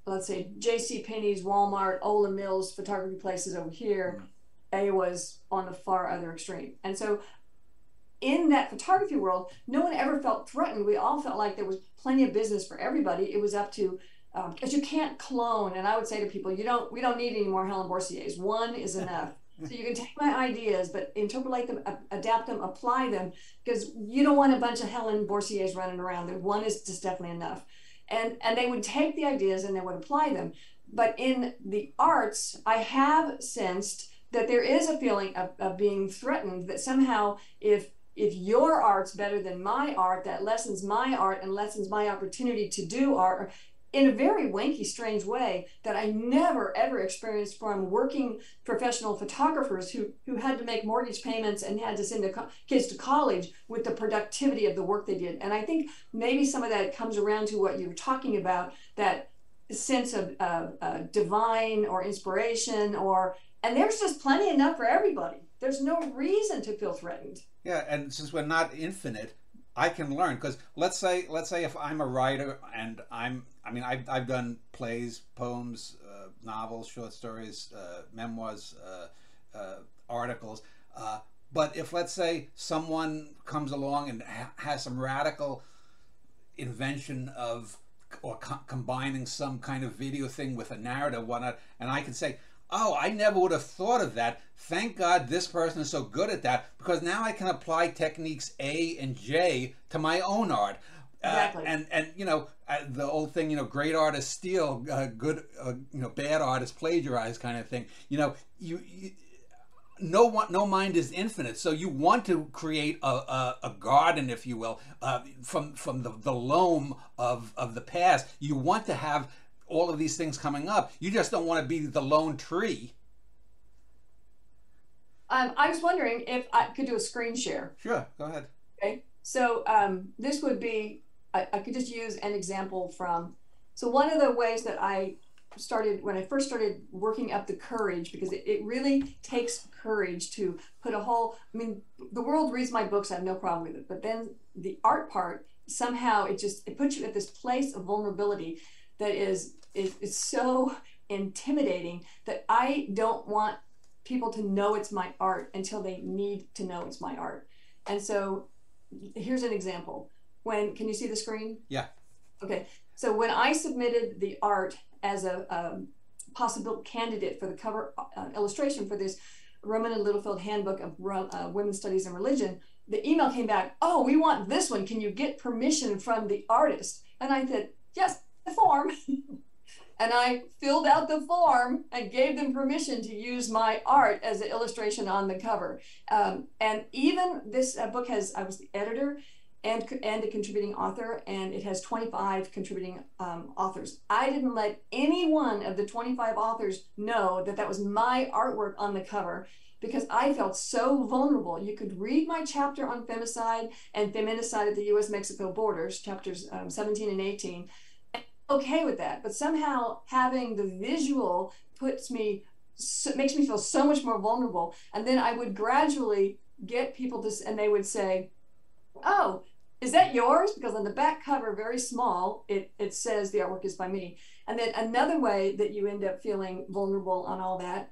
B: let's say, J.C. Penney's, Walmart, Ola Mills photography places over here, A was on the far other extreme. And so in that photography world, no one ever felt threatened. We all felt like there was plenty of business for everybody. It was up to, because you can't clone. And I would say to people, we don't need any more Helen Boursiers. One is enough. So you can take my ideas, but interpolate them, adapt them, apply them, because you don't want a bunch of Helen Boursiers running around. One is just definitely enough. And they would take the ideas and they would apply them. But in the arts, I have sensed that there is a feeling of being threatened, that somehow if your art's better than my art, that lessens my art and lessens my opportunity to do art, in a very wanky, strange way that I never, ever experienced from working professional photographers who had to make mortgage payments and had to send their kids to college with the productivity of the work they did. And I think maybe some of that comes around to what you were talking about, that sense of divine or inspiration, and there's just plenty enough for everybody. There's no reason to feel threatened.
A: Yeah, and since we're not infinite, I can learn, because let's say if I'm a writer and I've done plays, poems, novels, short stories, memoirs, articles, but if, let's say, someone comes along and has some radical invention of, or combining some kind of video thing with a narrative, whatnot, and I can say, oh, I never would have thought of that. Thank God this person is so good at that, because now I can apply techniques A and J to my own art.
B: Exactly.
A: And you know, the old thing, you know, great artists steal, good, you know, bad artists plagiarize, kind of thing. You know, no mind is infinite, so you want to create a garden, if you will, from the loam of the past. You want to have all of these things coming up. You just don't want to be the lone tree.
B: I was wondering if I could do a screen share.
A: Sure, go ahead.
B: Okay, so this would be, I could just use an example from, so one of the ways that I started, when I first started working up the courage, because it really takes courage to put a whole, I mean, the world reads my books, I have no problem with it, but then the art part, somehow it puts you at this place of vulnerability that is so intimidating that I don't want people to know it's my art until they need to know it's my art. And so here's an example. Can you see the screen?
A: Yeah.
B: Okay. So when I submitted the art as a possible candidate for the cover illustration for this Roman and Littlefield Handbook of Women's Studies and Religion, the email came back, oh, we want this one. Can you get permission from the artist? And I said, yes, the form. And I filled out the form and gave them permission to use my art as an illustration on the cover. And even this book I was the editor and a contributing author, and it has 25 contributing authors. I didn't let any one of the 25 authors know that was my artwork on the cover, because I felt so vulnerable. You could read my chapter on femicide and feminicide at the U.S.-Mexico borders, chapters 17 and 18, okay with that, but somehow having the visual makes me feel so much more vulnerable. And then I would gradually get people to, and they would say, oh, is that yours? Because on the back cover, very small, it says the artwork is by me. And then another way that you end up feeling vulnerable on all that,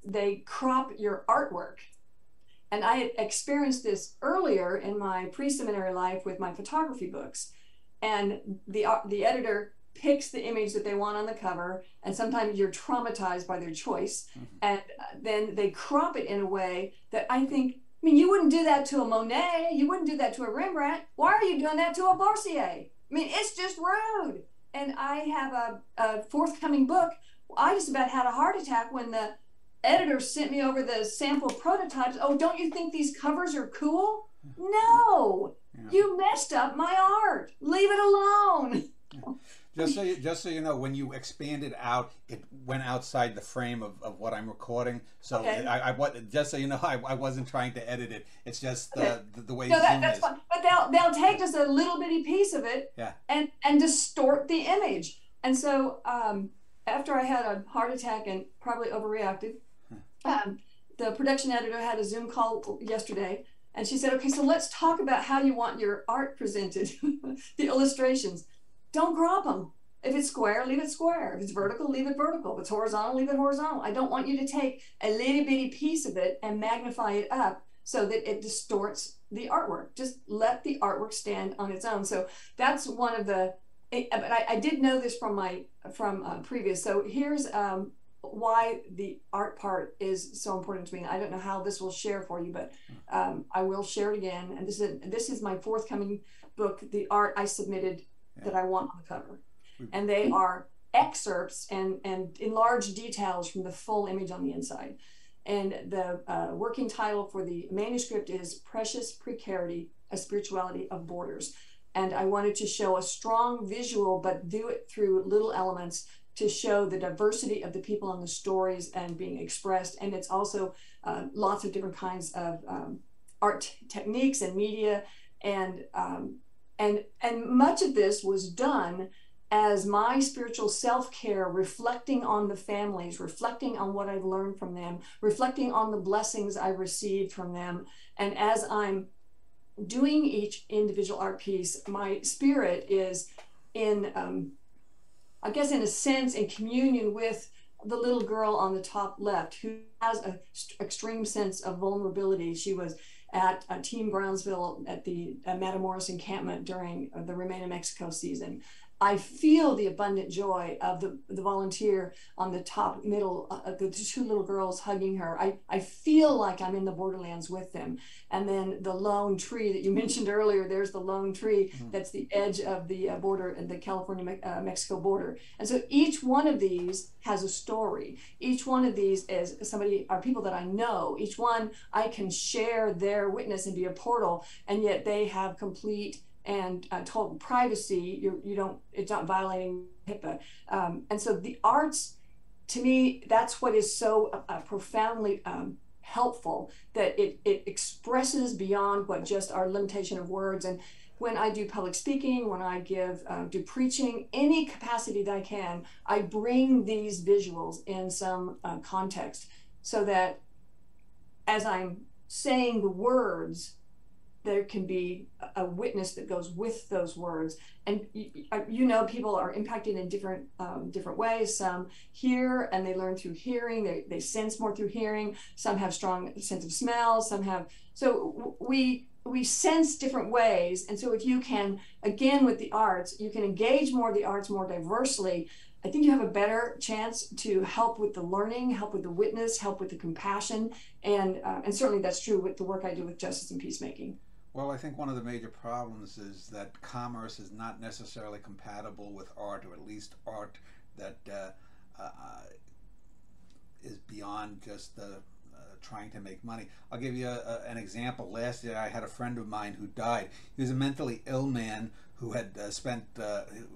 B: they crop your artwork. And I had experienced this earlier in my pre-seminary life with my photography books. And the editor picks the image that they want on the cover, and sometimes you're traumatized by their choice. And then they crop it in a way that I think, I mean, you wouldn't do that to a Monet, you wouldn't do that to a Rembrandt. Why are you doing that to a Boursier? I mean, it's just rude. And I have a forthcoming book. I just about had a heart attack when the editor sent me over the sample prototypes. Oh, don't you think these covers are cool? No, you messed up my art. Leave it alone.
A: Just so you know, when you expanded out, it went outside the frame of what I'm recording. So
B: okay.
A: Just so you know, I wasn't trying to edit it. It's just
B: okay.
A: the way
B: no,
A: Zoom
B: that's
A: is.
B: fine. But they'll take just a little bitty piece of it,
A: yeah,
B: and distort the image. And so after I had a heart attack and probably overreacted, the production editor had a Zoom call yesterday, and she said, okay, so let's talk about how you want your art presented, the illustrations. Don't crop them. If it's square, leave it square. If it's vertical, leave it vertical. If it's horizontal, leave it horizontal. I don't want you to take a little bitty piece of it and magnify it up so that it distorts the artwork. Just let the artwork stand on its own. So that's one of the, but I did know this from previous. So here's why the art part is so important to me. I don't know how this will share for you, but I will share it again. And this is my forthcoming book, the art I submitted that I want on the cover. And they are excerpts and enlarged details from the full image on the inside. And the working title for the manuscript is Precious Precarity, A Spirituality of Borders. And I wanted to show a strong visual, but do it through little elements to show the diversity of the people and the stories and being expressed. And it's also lots of different kinds of art techniques and media. And much of this was done as my spiritual self-care, reflecting on the families, reflecting on what I've learned from them, reflecting on the blessings I received from them. And as I'm doing each individual art piece, my spirit is in, I guess in a sense, in communion with the little girl on the top left who has an extreme sense of vulnerability. She was at Team Brownsville at the Matamoros encampment during the Remain in Mexico season. I feel the abundant joy of the volunteer on the top middle, the two little girls hugging her. I feel like I'm in the borderlands with them. And then the lone tree that you mentioned earlier, there's the lone tree that's the edge of the border and the California-Mexico border. And so each one of these has a story. Each one of these is somebody, are people that I know. Each one I can share their witness and be a portal, and yet they have complete and total privacy. You don't, it's not violating HIPAA. And so the arts, to me, that's what is so profoundly helpful, that it expresses beyond what just our limitation of words. And when I do public speaking, when I do preaching, any capacity that I can, I bring these visuals in some context, so that as I'm saying the words, there can be a witness that goes with those words. And people are impacted in different ways. Some hear and they learn through hearing. They sense more through hearing. Some have strong sense of smell. Some have, so we sense different ways. And so if you can, again, with the arts, you can engage more of the arts more diversely, I think you have a better chance to help with the learning, help with the witness, help with the compassion. And certainly that's true with the work I do with justice and peacemaking.
A: Well, I think one of the major problems is that commerce is not necessarily compatible with art, or at least art that is beyond just trying to make money. I'll give you an example. Last year I had a friend of mine who died. He was a mentally ill man who had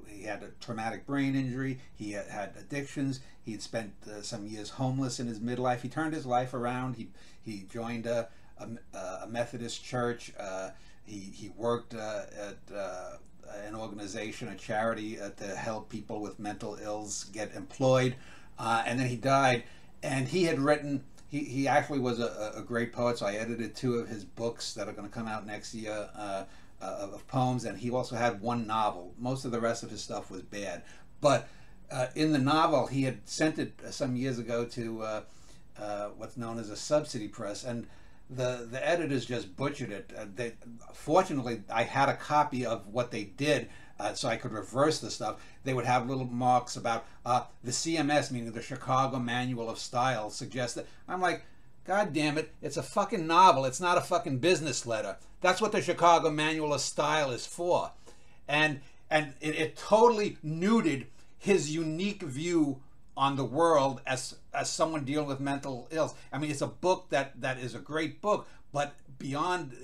A: he had a traumatic brain injury, he had addictions, he had spent some years homeless in his midlife. He turned his life around. He joined a Methodist church. He worked at an organization, a charity, to help people with mental ills get employed, and then he died. And he had written, he actually was a great poet, so I edited 2 of his books that are going to come out next year, of poems, and he also had 1 novel. Most of the rest of his stuff was bad, but in the novel he had sent it some years ago to what's known as a subsidy press, and the editors just butchered it. Fortunately, I had a copy of what they did, so I could reverse the stuff. They would have little marks about the CMS, meaning the Chicago Manual of Style, suggested. I'm like, God damn it, it's a fucking novel. It's not a fucking business letter. That's what the Chicago Manual of Style is for. And it totally nuded his unique view on the world as someone dealing with mental ills. I mean, it's a book that is a great book, but beyond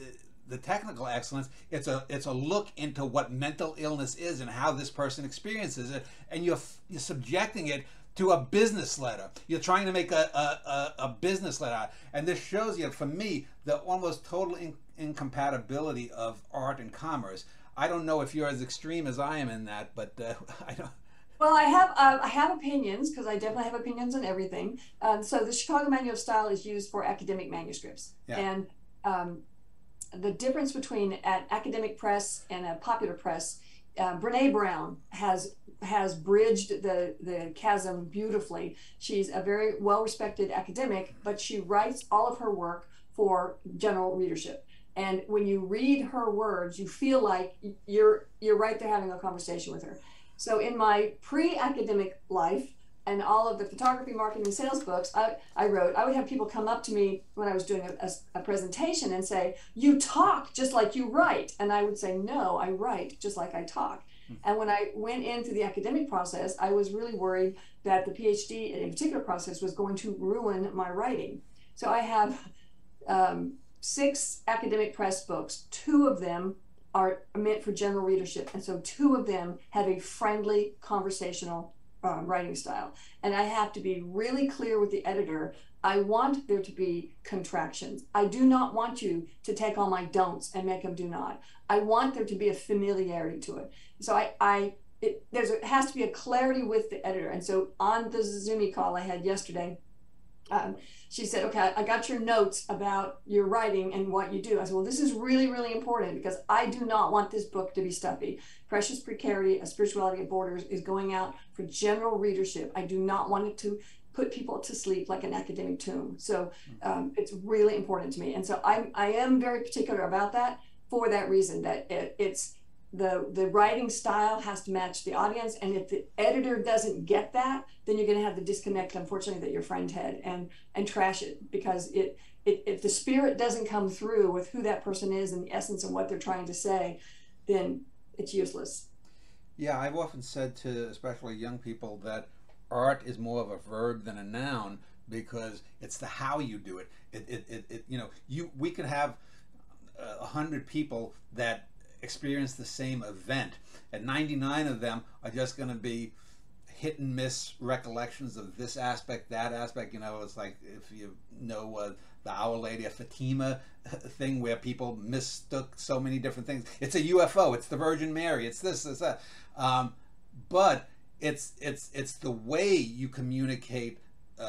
A: the technical excellence, it's a look into what mental illness is and how this person experiences it, and you're subjecting it to a business letter. You're trying to make a business letter, and this shows you, for me, the almost total incompatibility of art and commerce. I don't know if you're as extreme as I am in that, but I don't.
B: Well, I have opinions, because I definitely have opinions on everything. So the Chicago Manual of Style is used for academic manuscripts, yeah. And the difference between an academic press and a popular press, Brene Brown has bridged the chasm beautifully. She's a very well-respected academic, but she writes all of her work for general readership. And when you read her words, you feel like you're right there having a conversation with her. So in my pre-academic life and all of the photography, marketing, and sales books I would have people come up to me when I was doing a presentation and say, "You talk just like you write." And I would say, "No, I write just like I talk." And when I went into the academic process, I was really worried that the PhD in a particular process was going to ruin my writing. So I have 6 academic press books. 2 of them are meant for general readership, and so 2 of them have a friendly conversational writing style. And I have to be really clear with the editor. I want there to be contractions. I do not want you to take all my don'ts and make them do not. I want there to be a familiarity to it. So there has to be a clarity with the editor. And so on the Zoom call I had yesterday, she said, "Okay, I got your notes about your writing and what you do." I said, "Well, this is really, really important, because I do not want this book to be stuffy. Precious Precarity, A Spirituality at Borders is going out for general readership. I do not want it to put people to sleep like an academic tomb." So it's really important to me. And so I am very particular about that, for that reason, that the writing style has to match the audience, and if the editor doesn't get that, then you're going to have the disconnect, unfortunately, that your friend had, and trash it, because if the spirit doesn't come through with who that person is and the essence of what they're trying to say, then it's useless.
A: Yeah, I've often said to especially young people that art is more of a verb than a noun, because it's the how you do it. You know, we could have 100 people that experience the same event, and 99 of them are just going to be hit and miss recollections of this aspect, that aspect. You know, it's like, if you know the Our Lady of Fatima thing, where people mistook so many different things. It's a UFO. It's the Virgin Mary. It's this. It's that. But it's the way you communicate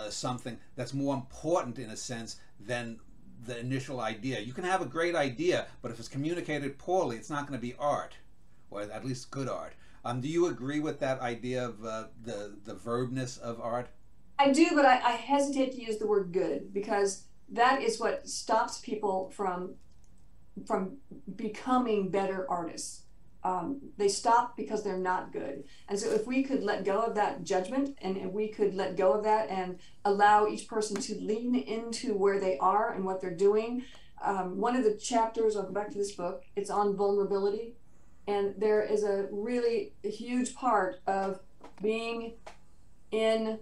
A: something that's more important, in a sense, than the initial idea. You can have a great idea, but if it's communicated poorly, it's not going to be art, or at least good art. Do you agree with that idea of the verbness of art?
B: I do, but I hesitate to use the word good, because that is what stops people from becoming better artists. They stop because they're not good. And so if we could let go of that judgment, and if we could let go of that and allow each person to lean into where they are and what they're doing. One of the chapters, I'll go back to this book, it's on vulnerability. And there is a really huge part of being an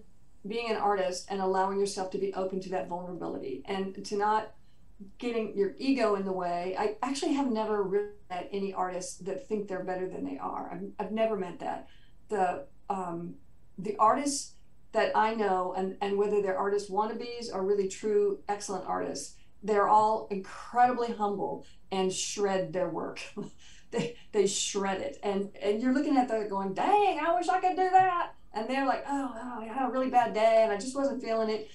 B: artist and allowing yourself to be open to that vulnerability, and to not getting your ego in the way. I actually have never really met any artists that think they're better than they are. I've never met that. The artists that I know, and whether they're artist wannabes or really true excellent artists, they're all incredibly humble and shred their work. They shred it, and you're looking at that going, dang, I wish I could do that. And they're like, oh, I had a really bad day and I just wasn't feeling it.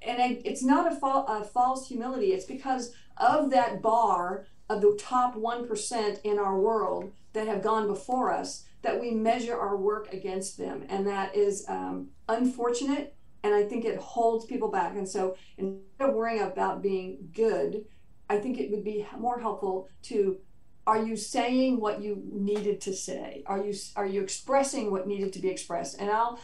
B: And it's not a false humility. It's because of that bar of the top 1% in our world that have gone before us, that we measure our work against them. And that is unfortunate. And I think it holds people back. And so instead of worrying about being good, I think it would be more helpful to, are you saying what you needed to say? Are you expressing what needed to be expressed? And I'll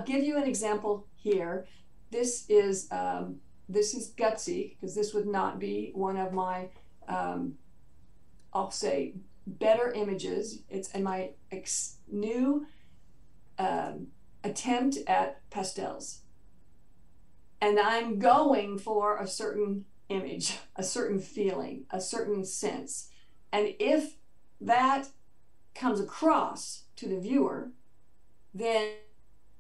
B: give you an example here. This is gutsy, because this would not be one of my I'll say better images. It's in my new attempt at pastels, and I'm going for a certain image, a certain feeling, a certain sense. And if that comes across to the viewer, then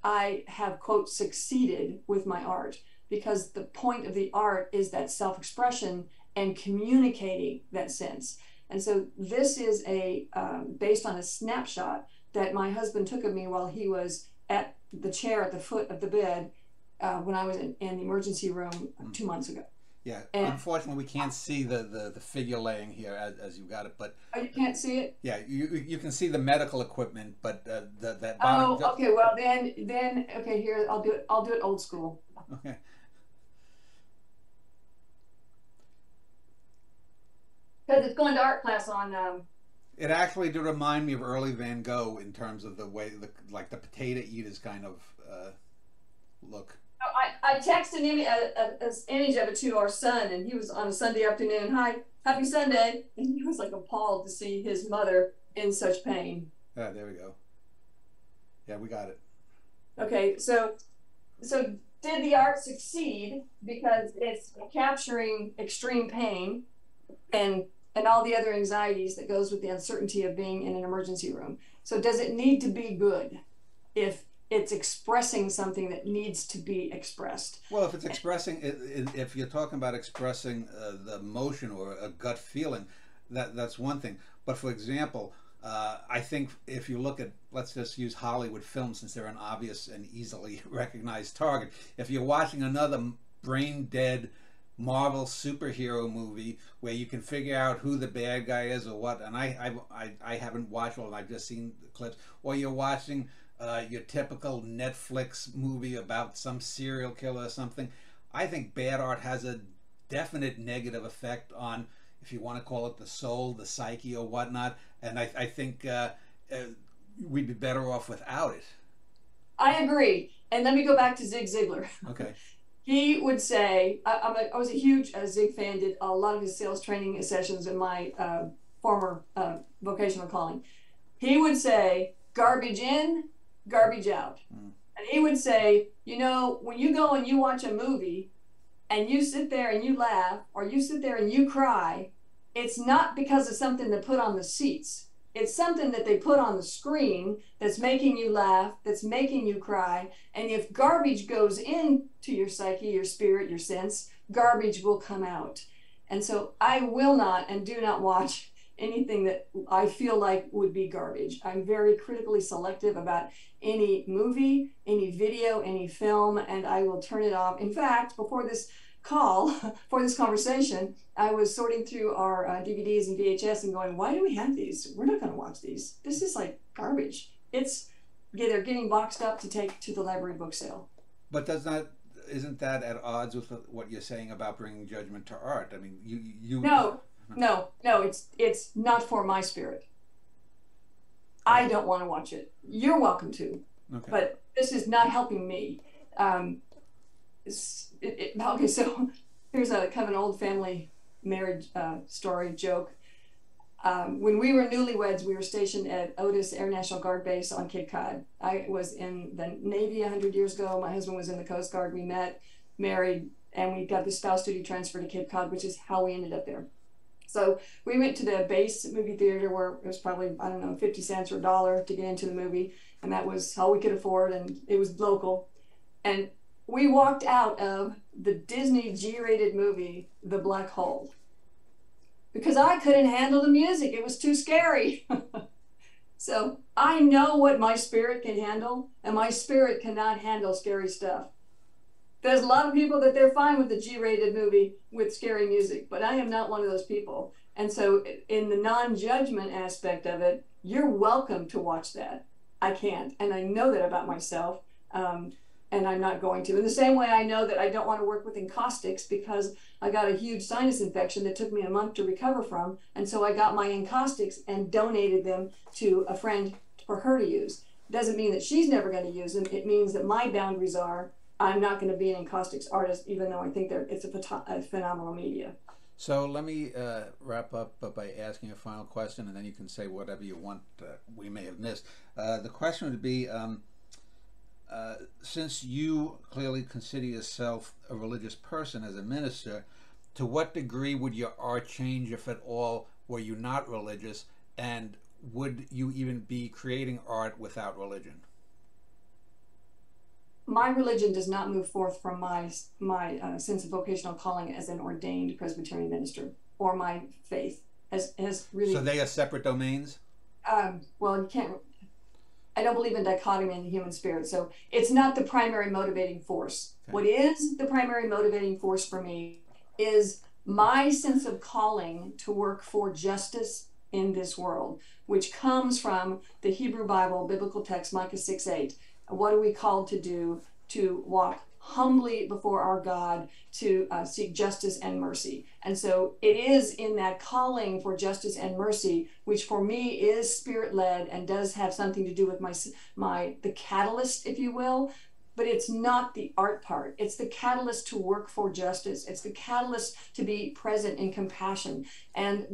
B: I have, quote, succeeded with my art, because the point of the art is that self-expression and communicating that sense. And so this is based on a snapshot that my husband took of me while he was at the chair at the foot of the bed when I was in the emergency room 2 months ago.
A: Yeah, and unfortunately, we can't see the figure laying here as you got it, but
B: oh, you can't see it.
A: Yeah, you can see the medical equipment, but that
B: bottom. Oh, okay. Well, then okay. Here, I'll do it old school.
A: Okay.
B: Because it's going to art class on.
A: It actually did remind me of early Van Gogh in terms of the way, like the potato eaters kind of look.
B: I texted an image of it to our son, and he was on a Sunday afternoon. Hi, happy Sunday. And he was like appalled to see his mother in such pain.
A: Yeah, there we go. Yeah, we got it.
B: Okay, so did the art succeed because it's capturing extreme pain and all the other anxieties that goes with the uncertainty of being in an emergency room? So does it need to be good if it's expressing something that needs to be expressed?
A: Well, if it's expressing, if you're talking about expressing the emotion or a gut feeling, that's one thing. But for example, I think if you look at, let's just use Hollywood films, since they're an obvious and easily recognized target. If you're watching another brain dead Marvel superhero movie where you can figure out who the bad guy is or what, and I haven't watched all, I've just seen the clips, or you're watching your typical Netflix movie about some serial killer or something, I think bad art has a definite negative effect on if you want to call it the soul, the psyche, or whatnot. And I think we'd be better off without it.
B: I agree. And let me go back to Zig Ziglar.
A: Okay.
B: He would say, I was a huge Zig fan, did a lot of his sales training sessions in my former vocational calling. He would say, garbage in, garbage out. Mm. And he would say, you know, when you go and you watch a movie and you sit there and you laugh, or you sit there and you cry, it's not because of something they put on the seats. It's something that they put on the screen that's making you laugh, that's making you cry. And if garbage goes into your psyche, your spirit, your sense, garbage will come out. And so I will not and do not watch anything that I feel like would be garbage. I'm very critically selective about any movie, any video, any film, and I will turn it off. In fact, before this call, for this conversation, I was sorting through our DVDs and VHS and going, why do we have these? We're not going to watch these. This is like garbage. They're getting boxed up to take to the library book sale.
A: But isn't that at odds with what you're saying about bringing judgment to art? I mean, you
B: No, it's not for my spirit. I don't want to watch it. You're welcome to, okay. But this is not helping me. Okay, so here's a kind of an old family marriage story joke. When we were newlyweds, we were stationed at Otis Air National Guard Base on Cape Cod. I was in the Navy 100 years ago. My husband was in the Coast Guard. We met, married, and we got the spouse duty transfer to Cape Cod, which is how we ended up there. So we went to the base movie theater where it was probably, I don't know, 50 cents or $1 to get into the movie. And that was all we could afford, and it was local. And we walked out of the Disney G-rated movie, The Black Hole, because I couldn't handle the music. It was too scary. So I know what my spirit can handle, and my spirit cannot handle scary stuff. There's a lot of people that they're fine with the G-rated movie with scary music, but I am not one of those people. And so in the non-judgment aspect of it, you're welcome to watch that. I can't, and I know that about myself, and I'm not going to. In the same way I know that I don't want to work with encaustics because I got a huge sinus infection that took me a month to recover from, and so I got my encaustics and donated them to a friend for her to use. Doesn't mean that she's never going to use them. It means that my boundaries are, I'm not going to be an encaustics artist, even though I think it's a phenomenal media.
A: So let me wrap up by asking a final question, and then you can say whatever you want we may have missed. The question would be, since you clearly consider yourself a religious person as a minister, to what degree would your art change, if at all, were you not religious, and would you even be creating art without religion?
B: My religion does not move forth from my sense of vocational calling as an ordained Presbyterian minister, or my faith as really. So
A: they are separate domains?
B: Well, you can't. I don't believe in dichotomy in the human spirit, so it's not the primary motivating force. Okay. What is the primary motivating force for me is my sense of calling to work for justice in this world, which comes from the Hebrew Bible, biblical text, Micah 6:8. What are we called to do? To walk humbly before our God, to seek justice and mercy. And so it is in that calling for justice and mercy, which for me is spirit-led and does have something to do with the catalyst, if you will, but it's not the art part. It's the catalyst to work for justice. It's the catalyst to be present in compassion. And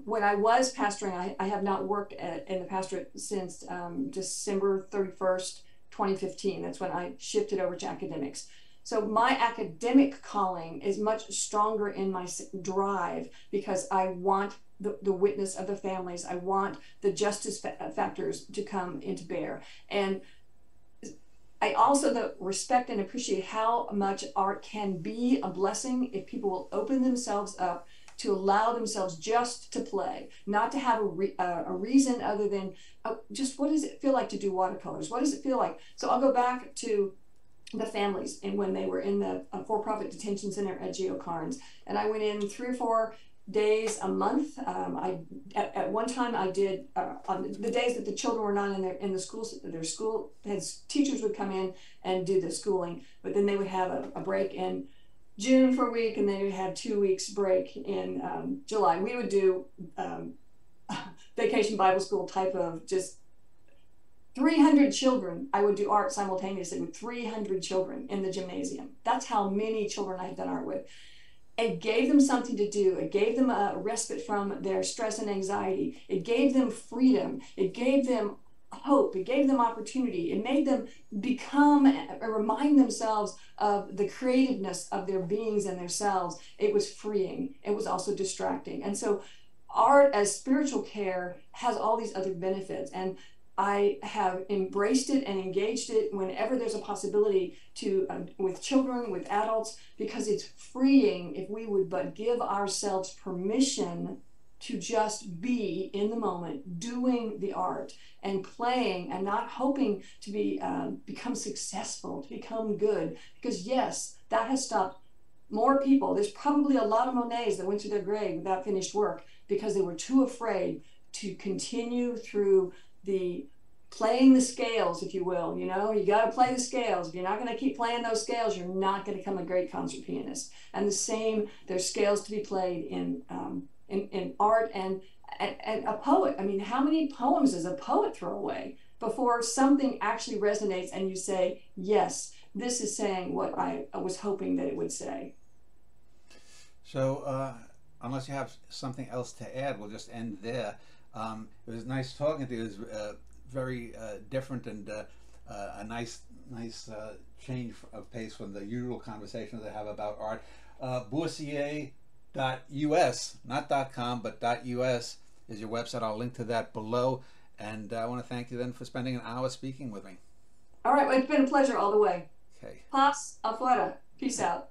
B: when I was pastoring, I have not worked in the pastorate since December 31st, 2015. That's when I shifted over to academics. So my academic calling is much stronger in my drive because I want the witness of the families. I want the justice factors to come into bear. And I also respect and appreciate how much art can be a blessing if people will open themselves up to allow themselves just to play, not to have a reason other than just what does it feel like to do watercolors? What does it feel like? So I'll go back to the families and when they were in the for-profit detention center at Geo Carnes. And I went in 3 or 4 days a month. At one time I did, on the days that the children were not in the schools, their school teachers would come in and do the schooling, but then they would have a break, and June for a week, and then we had 2 weeks break in July. We would do vacation Bible school type of just 300 children. I would do art simultaneously with 300 children in the gymnasium. That's how many children I had done art with. It gave them something to do. It gave them a respite from their stress and anxiety. It gave them freedom. It gave them hope. It gave them opportunity. It made them become or remind themselves of the creativeness of their beings and their selves. It was freeing. It was also distracting. And so art as spiritual care has all these other benefits. And I have embraced it and engaged it whenever there's a possibility to, with children, with adults, because it's freeing if we would but give ourselves permission to just be in the moment, doing the art and playing and not hoping to be become successful, to become good. Because yes, that has stopped more people. There's probably a lot of Monets that went to their grave without finished work because they were too afraid to continue through the playing the scales, if you will. You know, you got to play the scales. If you're not going to keep playing those scales, you're not going to become a great concert pianist. And the same, there's scales to be played in art and a poet. I mean, how many poems does a poet throw away before something actually resonates and you say, yes, this is saying what I was hoping that it would say.
A: So unless you have something else to add, we'll just end there. It was nice talking to you. It was very different and a nice change of pace from the usual conversations I have about art. Boursier.us, not .com, but .us is your website. I'll link to that below. And I want to thank you then for spending an hour speaking with me.
B: All right, well, it's been a pleasure all the way.
A: Okay.
B: Paz afuera. Peace out.